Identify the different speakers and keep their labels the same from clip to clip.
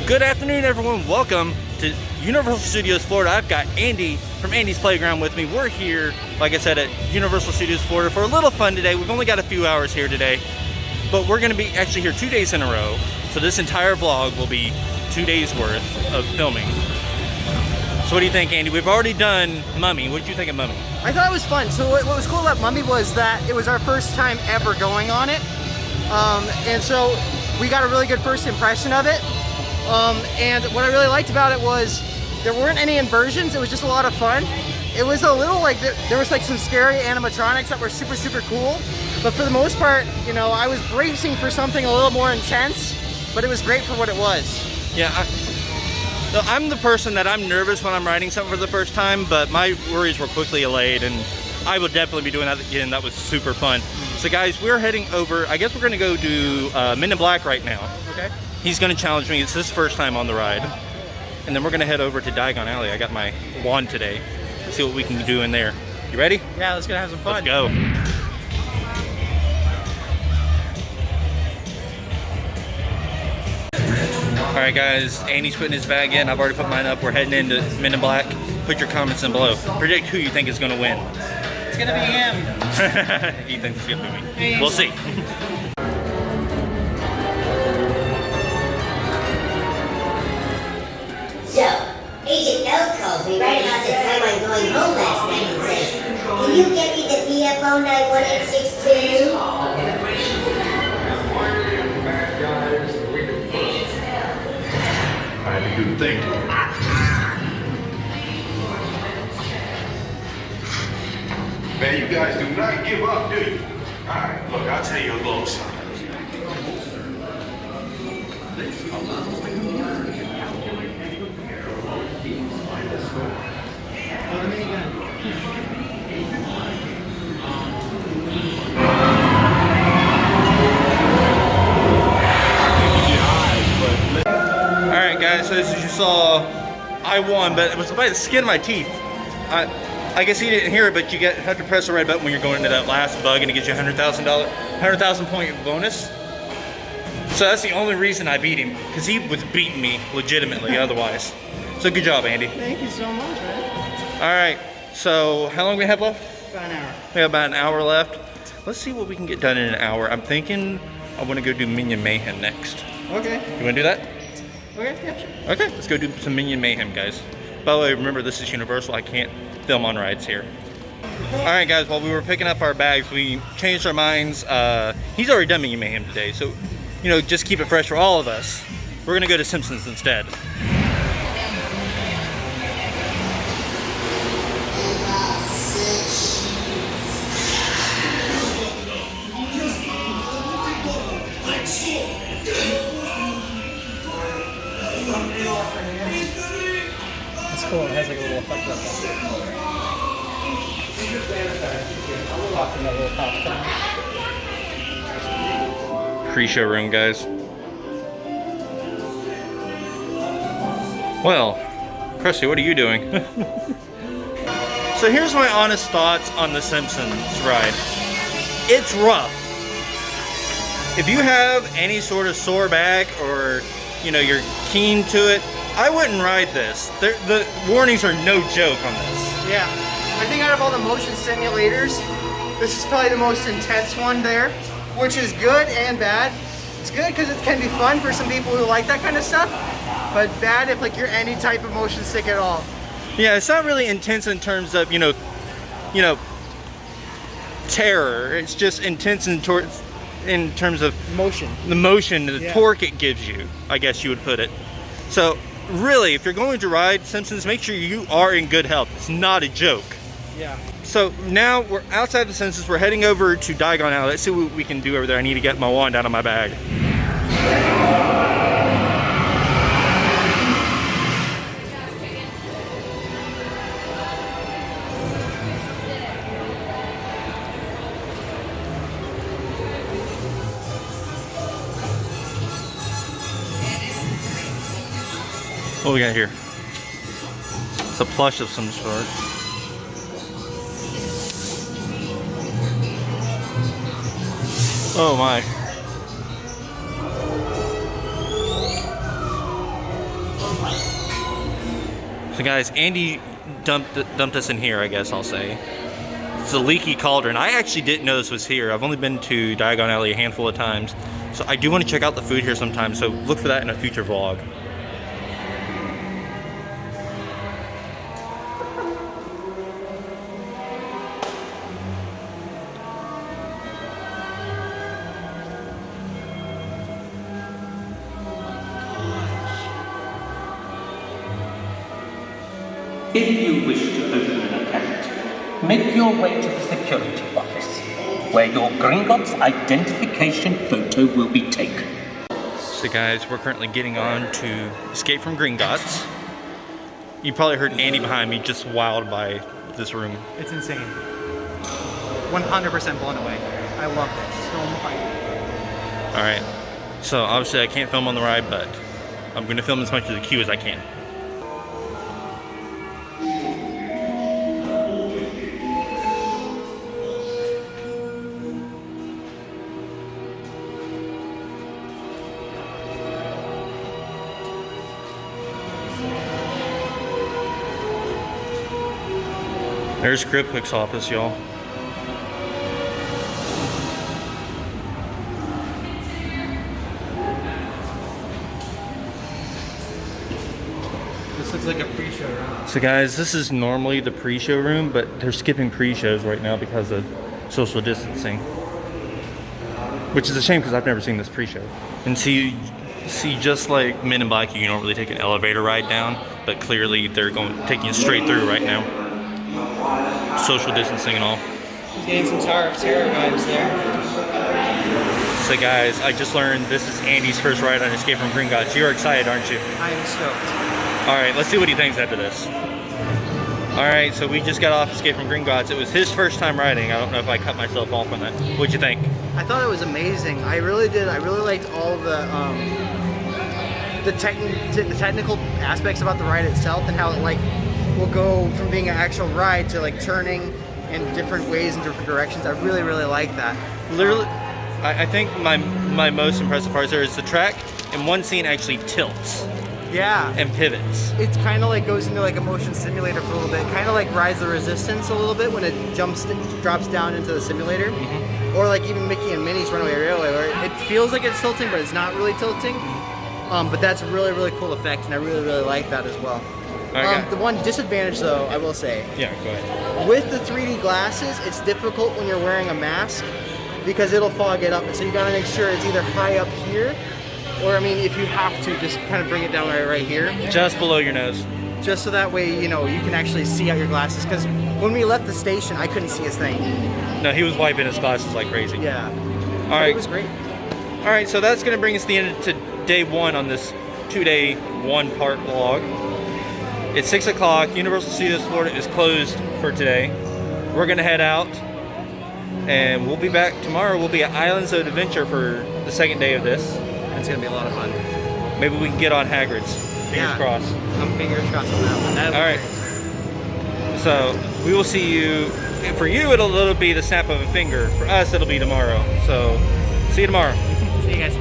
Speaker 1: Good afternoon, everyone. Welcome to Universal Studios Florida. I've got Andy from Andy's Playground with me. We're here, like I said, at Universal Studios Florida for a little fun today. We've only got a few hours here today, but we're going to be actually here 2 days in a row. So this entire vlog will be 2 days worth of filming. So what do you think, Andy? We've already done Mummy. What did you think of Mummy?
Speaker 2: I thought it was fun. So what was cool about Mummy was that it was our first time ever going on it. And so we got a really good first impression of it. And what I really liked about it was there weren't any inversions. It was just a lot of fun. It was a little like, there was like some scary animatronics that were super, super cool. But for the most part, you know, I was bracing for something a little more intense, but it was great for what it was.
Speaker 1: Yeah, I'm the person that I'm nervous when I'm riding something for the first time, but my worries were quickly allayed, and I will definitely be doing that again. That was super fun. So guys, we're heading over, I guess we're gonna go do Men in Black right now.
Speaker 2: Okay.
Speaker 1: He's gonna challenge me. It's his first time on the ride. And then we're gonna head over to Diagon Alley. I got my wand today. See what we can do in there. You ready?
Speaker 2: Yeah, let's go have some fun.
Speaker 1: Let's go. Alright guys, Andy's putting his bag in. I've already put mine up. We're heading into Men in Black. Put your comments in below. Predict who you think is gonna win.
Speaker 2: It's gonna be him.
Speaker 1: He thinks it's gonna be me. We'll see.
Speaker 3: So, Agent L calls me right about the time I'm going home last night and says, "Can you get me the BFO 91862?
Speaker 4: I had to do the thing. Man, you guys do not give up, do you? Alright, look, I'll tell you a little something.
Speaker 1: Alright guys, so as you saw, I won, but it was by the skin of my teeth. I guess you didn't hear it, but you have to press the red button when you're going into that last bug, and it gives you a $100,000 point bonus. So that's the only reason I beat him, because he was beating me legitimately otherwise. So good job, Andy.
Speaker 2: Thank you so much, man.
Speaker 1: Alright, so how long do we have left?
Speaker 2: About an hour.
Speaker 1: We have about an hour left. Let's see what we can get done in an hour. I'm thinking I want to go do Minion Mayhem next.
Speaker 2: Okay.
Speaker 1: You want to do that?
Speaker 2: Okay, yeah, sure.
Speaker 1: Okay, let's go do some Minion Mayhem, guys. By the way, remember this is Universal. I can't film on rides here. Alright guys, while we were picking up our bags, we changed our minds. He's already done Minion Mayhem today, so, you know, just keep it fresh for all of us. We're gonna go to Simpsons instead.
Speaker 2: That's cool. It has like a little effect like that.
Speaker 1: Pre-show room, guys. Well, Krusty, what are you doing? So here's my honest thoughts on the Simpsons ride. It's rough. If you have any sort of sore back or, you know, you're keen to it, I wouldn't ride this. The warnings are no joke on this.
Speaker 2: Yeah. I think out of all the motion simulators, this is probably the most intense one there, which is good and bad. It's good because it can be fun for some people who like that kind of stuff, but bad if like you're any type of motion sick at all.
Speaker 1: Yeah, it's not really intense in terms of, you know, terror. It's just intense in terms of
Speaker 2: Motion.
Speaker 1: the motion, the
Speaker 2: Yeah.
Speaker 1: torque it gives you, I guess you would put it. So really, if you're going to ride Simpsons, make sure you are in good health. It's not a joke.
Speaker 2: Yeah.
Speaker 1: So now we're outside the Simpsons. We're heading over to Diagon Alley. Let's see what we can do over there. I need to get my wand out of my bag. What we got here? It's a plush of some sort. Oh my. So guys, Andy dumped us in here, I guess I'll say. It's a leaky cauldron. I actually didn't know this was here. I've only been to Diagon Alley a handful of times. So I do want to check out the food here sometime, so look for that in a future vlog.
Speaker 5: If you wish to open an account, make your way to the security office, where your Gringotts identification photo will be taken.
Speaker 1: So guys, we're currently getting on to Escape from Gringotts. You probably heard Andy behind me just wowed by this room.
Speaker 2: It's insane. 100% blown away. I love this so much.
Speaker 1: Alright, so obviously I can't film on the ride, but I'm going to film as much of the queue as I can. There's Cryptwick's office, y'all.
Speaker 2: This looks like a pre-show room.
Speaker 1: So guys, this is normally the pre-show room, but they're skipping pre-shows right now because of social distancing. Which is a shame because I've never seen this pre-show. And see, just like Men in Black, you don't really take an elevator ride down, but clearly they're taking you straight through right now. Social distancing and all.
Speaker 2: He's getting some terror vibes there.
Speaker 1: So guys, I just learned this is Andy's first ride on Escape from Gringotts. You're excited, aren't you?
Speaker 2: I am stoked.
Speaker 1: Alright, let's see what he thinks after this. Alright, so we just got off Escape from Gringotts. It was his first time riding. I don't know if I cut myself off on that. What'd you think?
Speaker 2: I thought it was amazing. I really did. I really liked all the technical aspects about the ride itself and how it will go from being an actual ride to turning in different ways in different directions. I really like that.
Speaker 1: Literally, I think my most impressive part there is the track in one scene actually tilts.
Speaker 2: Yeah.
Speaker 1: And pivots.
Speaker 2: It's kind of goes into a motion simulator for a little bit. Kind of Rise of the Resistance a little bit when it drops down into the simulator. Mm-hmm. Or even Mickey and Minnie's Runaway Railway, where it feels like it's tilting, but it's not really tilting. But that's a really cool effect, and I really like that as well.
Speaker 1: Okay.
Speaker 2: The one disadvantage, though, I will say.
Speaker 1: Yeah, go ahead.
Speaker 2: With the 3D glasses, it's difficult when you're wearing a mask because it'll fog it up, and so you gotta make sure it's either high up here, or if you have to, just kind of bring it down right here.
Speaker 1: Just below your nose.
Speaker 2: Just so that way, you can actually see out your glasses. Because when we left the station, I couldn't see a thing.
Speaker 1: No, he was wiping his glasses like crazy.
Speaker 2: Yeah.
Speaker 1: All right.
Speaker 2: It was great.
Speaker 1: All right, so that's gonna bring us to the end to day one on this 2-day, 1-part vlog. It's 6 o'clock. Universal Studios Florida is closed for today. We're gonna head out, and we'll be back tomorrow. We'll be at Islands of Adventure for the second day of this.
Speaker 2: It's gonna be a lot of fun.
Speaker 1: Maybe we can get on Hagrid's. Fingers crossed.
Speaker 2: I'm fingers crossed on that one.
Speaker 1: All right. So we will see you. For you, it'll be the snap of a finger. For us, it'll be tomorrow. So see you tomorrow.
Speaker 2: See you guys.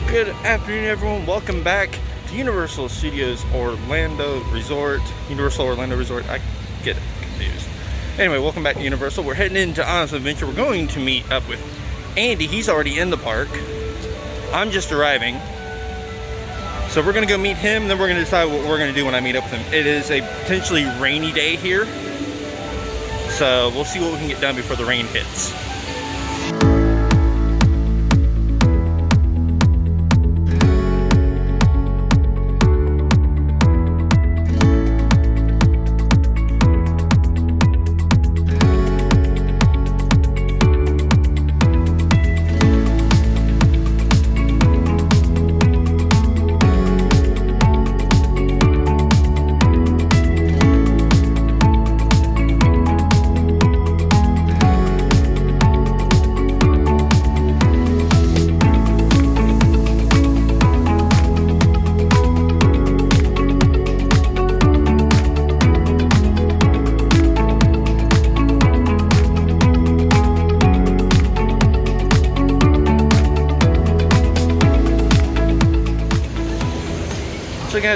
Speaker 1: Good afternoon, everyone. Welcome back to Universal Studios Orlando Resort. Universal Orlando Resort. I get it confused. Anyway, welcome back to Universal. We're heading into Islands of Adventure. We're going to meet up with Andy. He's already in the park. I'm just arriving. So we're going to go meet him, and then we're going to decide what we're going to do when I meet up with him. It is a potentially rainy day here. So we'll see what we can get done before the rain hits.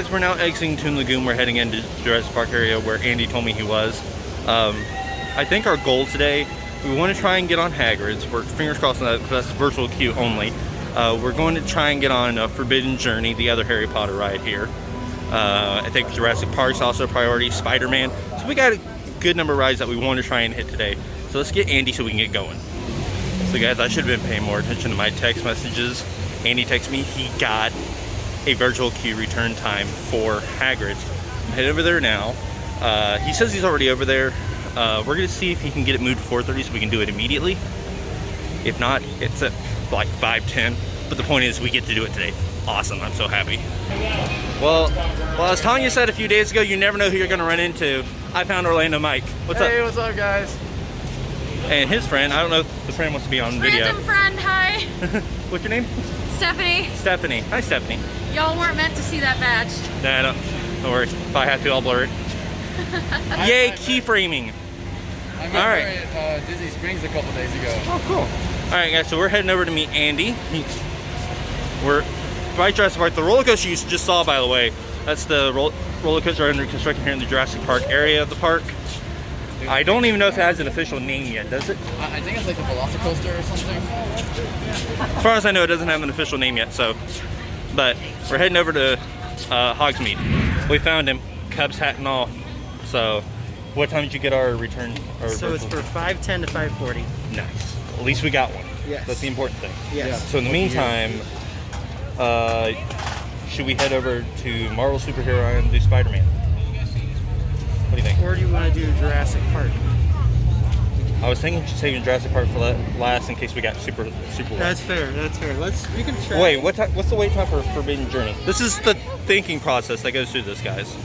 Speaker 1: guys, we're now exiting Toon Lagoon. We're heading into Jurassic Park area where Andy told me he was. I think our goal today, we want to try and get on Hagrid's. We're fingers crossed on that because that's virtual queue only. We're going to try and get on Forbidden Journey, the other Harry Potter ride here. I think Jurassic Park's also a priority, Spider-Man. So we got a good number of rides that we want to try and hit today. So let's get Andy so we can get going. So guys, I should have been paying more attention to my text messages. Andy texted me he got a virtual queue return time for Hagrid's. I'm headed over there now. He says he's already over there. We're gonna see if he can get it moved to 4:30 so we can do it immediately. If not, it's at like 5:10. But the point is we get to do it today. Awesome, I'm so happy. Well, as Tanya said a few days ago, you never know who you're gonna run into. I found Orlando Mike. What's up?
Speaker 6: Hey, what's up, guys?
Speaker 1: And his friend, I don't know if the friend wants to be on video.
Speaker 7: Random friend, hi.
Speaker 1: What's your name?
Speaker 7: Stephanie.
Speaker 1: Stephanie. Hi, Stephanie.
Speaker 7: Y'all weren't meant to see that badge.
Speaker 1: Nah, don't worry. If I have to, I'll blur it. Yay, keyframing.
Speaker 6: I met
Speaker 1: All right.
Speaker 6: her at Disney Springs a couple days ago.
Speaker 1: Oh, cool. All right, guys, so we're heading over to meet Andy. We're by Jurassic Park. The roller coaster you just saw, by the way, that's the roller coaster under construction here in the Jurassic Park area of the park. I don't even know if it has an official name yet, does it?
Speaker 6: I think it's like the Velocicoaster or something.
Speaker 1: As far as I know, it doesn't have an official name yet, so. But we're heading over to Hogsmeade. We found him, Cubs hat and all. So, what time did you get our return?
Speaker 2: So it's for 5:10 to 5:40.
Speaker 1: Nice. At least we got one.
Speaker 2: Yes.
Speaker 1: That's the important thing.
Speaker 2: Yes.
Speaker 1: So in the meantime, should we head over to Marvel Superhero Island and do Spider-Man? What do you think?
Speaker 2: Or do you want to do Jurassic Park?
Speaker 1: I was thinking just saving Jurassic Park for last in case we got super wet.
Speaker 2: That's fair. We can try.
Speaker 1: Wait, what's the wait time for Forbidden Journey? This is the thinking process that goes through this, guys.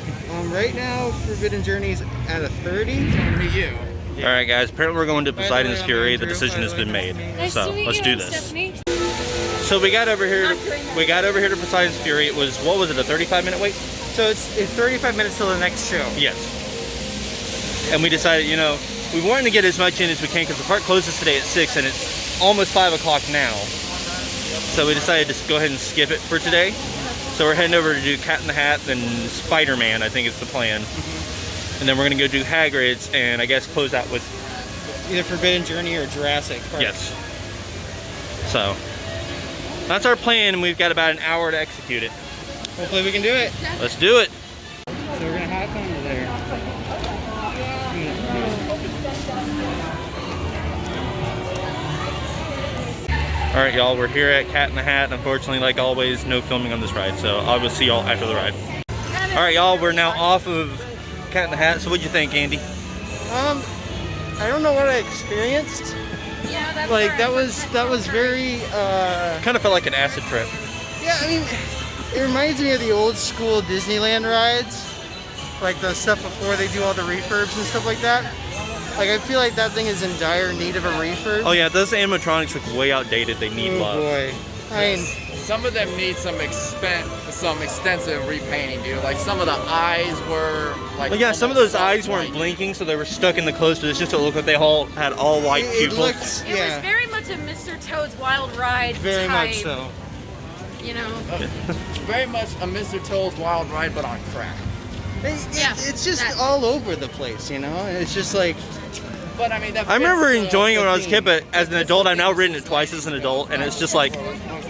Speaker 2: Right now, Forbidden Journey's at a 30.
Speaker 6: Me, you.
Speaker 1: All right, guys. Apparently, we're going to
Speaker 2: By the way,
Speaker 1: Poseidon's
Speaker 2: I'm
Speaker 1: Fury. The
Speaker 2: Andrew.
Speaker 1: decision has
Speaker 2: By the
Speaker 1: been
Speaker 2: way,
Speaker 1: made.
Speaker 2: nice to
Speaker 7: Nice
Speaker 1: So
Speaker 7: to meet
Speaker 1: let's
Speaker 7: you,
Speaker 1: do
Speaker 7: I'm
Speaker 1: this.
Speaker 7: Stephanie.
Speaker 1: So we got over here.
Speaker 7: Not doing that.
Speaker 1: We got over here to Poseidon's Fury. It was, what was it, a 35-minute wait?
Speaker 2: So it's 35 minutes till the next show.
Speaker 1: Yes. And we decided, you know, we wanted to get as much in as we can because the park closes today at 6 and it's almost 5 o'clock now. So we decided to go ahead and skip it for today. So we're heading over to do Cat in the Hat and Spider-Man, I think is the plan. And then we're going to go do Hagrid's and I guess close out with...
Speaker 2: Either Forbidden Journey or Jurassic Park.
Speaker 1: Yes. So, that's our plan and we've got about an hour to execute it.
Speaker 2: Hopefully we can do it.
Speaker 1: Let's do it.
Speaker 2: So we're gonna hop under there.
Speaker 1: All right, y'all, we're here at Cat in the Hat. Unfortunately, like always, no filming on this ride, so I will see y'all after the ride. All right, y'all, we're now off of Cat in the Hat. So what'd you think, Andy?
Speaker 2: I don't know what I experienced.
Speaker 7: Yeah, that's
Speaker 2: Like
Speaker 7: where
Speaker 2: that
Speaker 7: I
Speaker 2: was very
Speaker 1: Kind of felt like an acid trip.
Speaker 2: yeah, I mean it reminds me of the old school Disneyland rides. Like the stuff before they do all the refurbs and stuff like that. Like I feel like that thing is in dire need of a refurb.
Speaker 1: Oh yeah, those animatronics look way outdated. They need
Speaker 2: Oh
Speaker 1: love.
Speaker 2: boy. I mean
Speaker 6: Some of them need some extensive repainting, dude. Like some of the eyes were like.
Speaker 1: Well, yeah, some of
Speaker 6: almost
Speaker 1: those eyes weren't
Speaker 6: white.
Speaker 1: blinking, so they were stuck in the clothes. So it's just to look like they all had all white
Speaker 2: it
Speaker 1: pupils.
Speaker 2: looks
Speaker 7: It
Speaker 2: yeah,
Speaker 7: was very much a Mr. Toad's Wild Ride
Speaker 2: very
Speaker 7: type,
Speaker 2: much so.
Speaker 7: You know.
Speaker 6: Very much a Mr. Toad's Wild Ride, but on crack.
Speaker 7: Yeah,
Speaker 2: It's just
Speaker 7: that-
Speaker 2: all over the place, you know? It's just like
Speaker 6: But I mean, that
Speaker 1: I remember
Speaker 6: fits,
Speaker 1: enjoying it when I was a
Speaker 2: theme.
Speaker 1: kid, but as an adult, I've now ridden it twice as an adult, and it's just like,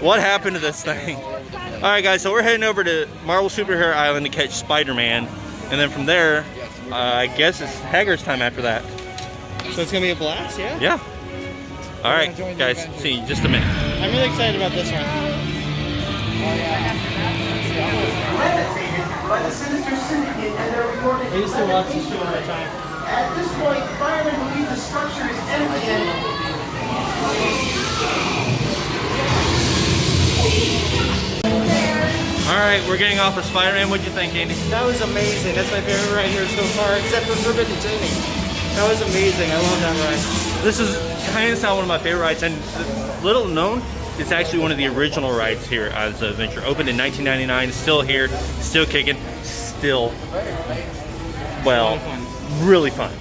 Speaker 1: what happened to this thing? All right, guys, so we're heading over to Marvel Superhero Island to catch Spider-Man, and then from there, I guess it's Hagrid's time after that.
Speaker 2: so it's gonna be a blast, yeah?
Speaker 1: Yeah. All right,
Speaker 6: Enjoy the
Speaker 1: guys,
Speaker 6: adventure.
Speaker 1: see you in just a minute.
Speaker 2: I'm really excited about this one.
Speaker 8: By the sinister syndicate and their recorded
Speaker 2: I used to watch this show all the time.
Speaker 8: At this point, firemen believe the structure is empty and
Speaker 1: All right, we're getting off of Spider-Man. What'd you think, Andy?
Speaker 2: That was amazing. That's my favorite ride here so far, except for Forbidden Journey. That was amazing. I love that ride.
Speaker 1: This is kind of one of my favorite rides, and little known, it's actually one of the original rides here as an adventure. Opened in 1999, still here, still kicking, still, well, really fun.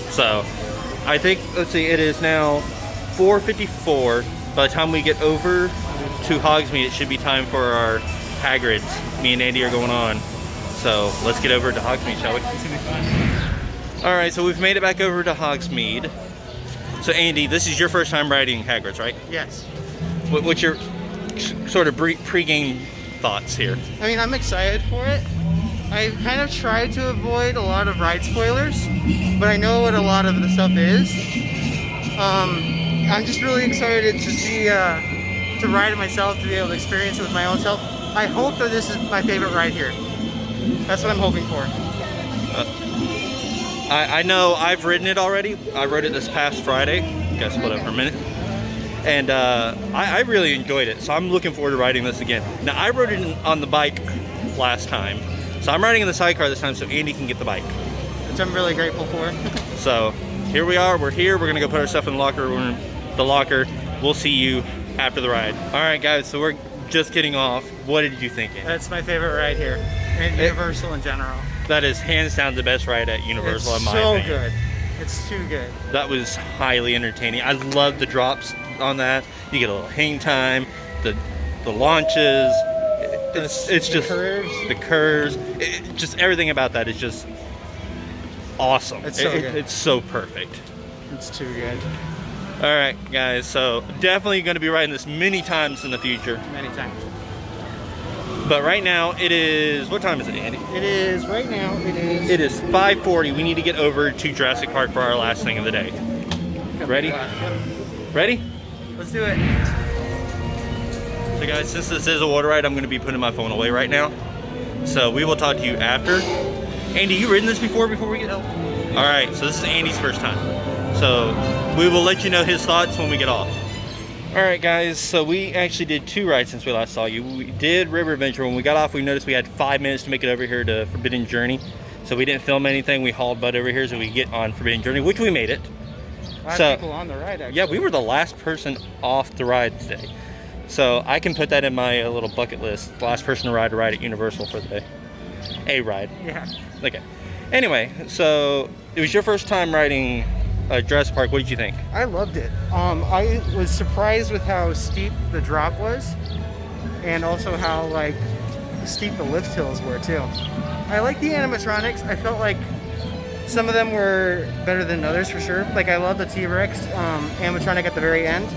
Speaker 1: So, I think, let's see, it is now 4:54. By the time we get over to Hogsmeade, it should be time for our Hagrid's me and Andy are going on. So let's get over to Hogsmeade, shall we?
Speaker 2: It's gonna be fun.
Speaker 1: All right, so we've made it back over to Hogsmeade. So Andy, this is your first time riding Hagrid's, right?
Speaker 2: Yes.
Speaker 1: What's your sort of pre-game thoughts here?
Speaker 2: I mean, I'm excited for it. I kind of tried to avoid a lot of ride spoilers, but I know what a lot of the stuff is. I'm just really excited to see, to ride it myself, to be able to experience it with my own self. I hope that this is my favorite ride here. That's what I'm hoping for.
Speaker 1: I know I've ridden it already. I rode it this past Friday. Guess what up for a minute. And I really enjoyed it. So I'm looking forward to riding this again. Now I rode it on the bike last time. So I'm riding in the sidecar this time so Andy can get the bike.
Speaker 2: Which I'm really grateful for.
Speaker 1: So here we are. We're here. We're going to go put our stuff in the locker room. The locker. We'll see you after the ride. All right, guys. So we're just getting off. What did you think, Andy?
Speaker 2: That's my favorite ride here. And Universal in general.
Speaker 1: That is hands down the best ride at Universal in my opinion.
Speaker 2: It's so good. It's too good.
Speaker 1: That was highly entertaining. I love the drops on that. You get a little hang time, the launches. It's just the curves. Just everything about that is just awesome.
Speaker 2: It's so good.
Speaker 1: It's so perfect.
Speaker 2: It's too good.
Speaker 1: All right, guys. So definitely going to be riding this many times in the future.
Speaker 2: Many times.
Speaker 1: But right now it is. What time is it, Andy?
Speaker 2: It is right now.
Speaker 1: It is 5:40. We need to get over to Jurassic Park for our last thing of the day. Ready? Ready?
Speaker 2: Let's do it.
Speaker 1: So guys, since this is a water ride, I'm going to be putting my phone away right now. So we will talk to you after. Andy, you ridden this before we get out? All right, so this is Andy's first time. So we will let you know his thoughts when we get off. All right, guys, so we actually did 2 rides since we last saw you. We did River Adventure. When we got off, we noticed we had 5 minutes to make it over here to Forbidden Journey. So we didn't film anything. We hauled butt over here so we could get on Forbidden Journey, which we made it.
Speaker 2: A lot of people on the ride, actually.
Speaker 1: Yeah, we were the last person off the ride today. So I can put that in my little bucket list. The last person to ride at Universal for the day. A ride.
Speaker 2: Yeah.
Speaker 1: Okay. Anyway, so it was your first time riding Jurassic Park. What did you think?
Speaker 2: I loved it. I was surprised with how steep the drop was, and also how like steep the lift hills were too. I like the animatronics. I felt like some of them were better than others for sure. Like I love the T-Rex animatronic at the very end.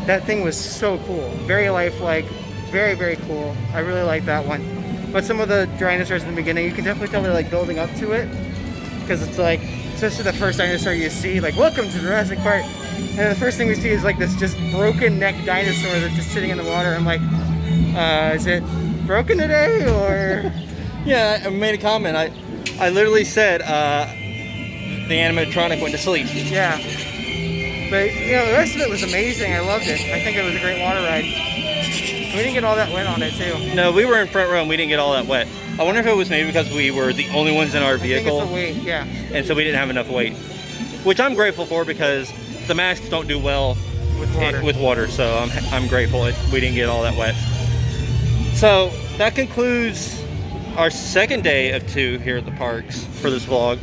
Speaker 2: That thing was so cool. Very lifelike. Very, very cool. I really like that one. But some of the dinosaurs in the beginning, you can definitely tell they're like building up to it, because it's like, especially the first dinosaur you see, like, welcome to Jurassic Park. And the first thing we see is like this just broken neck dinosaur that's just sitting in the water. I'm like, is it broken today or?
Speaker 1: Yeah, I made a comment. I literally said the animatronic went to sleep.
Speaker 2: Yeah. But you know, the rest of it was amazing. I loved it. I think it was a great water ride. We didn't get all that wet on it too.
Speaker 1: No, we were in front row and we didn't get all that wet. I wonder if it was maybe because we were the only ones in our vehicle.
Speaker 2: I think it's the weight, yeah.
Speaker 1: And so we didn't have enough weight. Which I'm grateful for, because the masks don't do well with water. So I'm grateful that we didn't get all that wet. So that concludes our second day of 2 here at the parks for this vlog.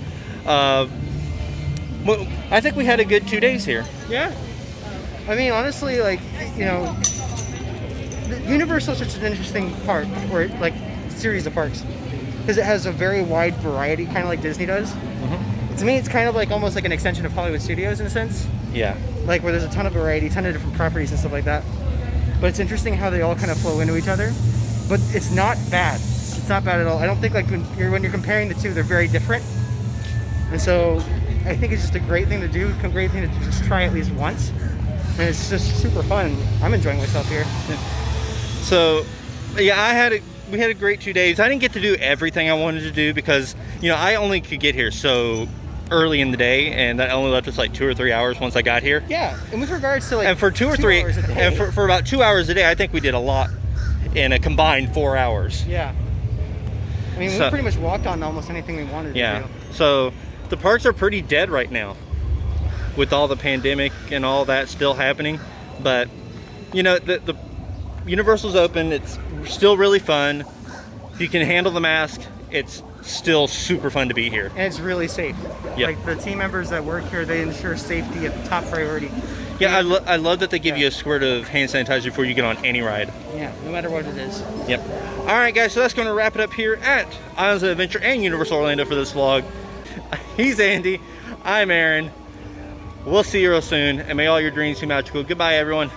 Speaker 1: Well, I think we had a good 2 days here.
Speaker 2: Yeah. I mean, honestly, like, you know, Universal is such an interesting park, or like series of parks, because it has a very wide variety, kind of like Disney does. Mm-hmm. To me, it's kind of like almost like an extension of Hollywood Studios in a sense.
Speaker 1: Yeah.
Speaker 2: Like where there's a ton of variety, ton of different properties and stuff like that. But it's interesting how they all kind of flow into each other. But it's not bad. It's not bad at all. I don't think like when you're comparing the two, they're very different. And so I think it's just a great thing to do, a great thing to just try at least once. And it's just super fun. I'm enjoying myself here.
Speaker 1: So, yeah, we had a great 2 days. I didn't get to do everything I wanted to do because, you know, I only could get here so early in the day, and that only left us like 2 or 3 hours once I got here.
Speaker 2: Yeah, and with regards to like,
Speaker 1: and for 2 or 3
Speaker 2: hours a day,
Speaker 1: and for about 2 hours a day, I think we did a lot in a combined 4 hours.
Speaker 2: Yeah. I mean, we pretty much walked on almost anything we wanted to do.
Speaker 1: So the parks are pretty dead right now with all the pandemic and all that still happening. But, you know, the Universal's open. It's still really fun. If you can handle the mask, it's still super fun to be here.
Speaker 2: And it's really safe.
Speaker 1: Yep.
Speaker 2: Like the team members that work here, they ensure safety at the top priority.
Speaker 1: Yeah, I love that they give you a squirt of hand sanitizer before you get on any ride.
Speaker 2: Yeah, no matter what it is.
Speaker 1: Yep. All right, guys, so that's going to wrap it up here at Islands of Adventure and Universal Orlando for this vlog. He's Andy. I'm Aaron. We'll see you real soon, and may all your dreams be magical. Goodbye, everyone.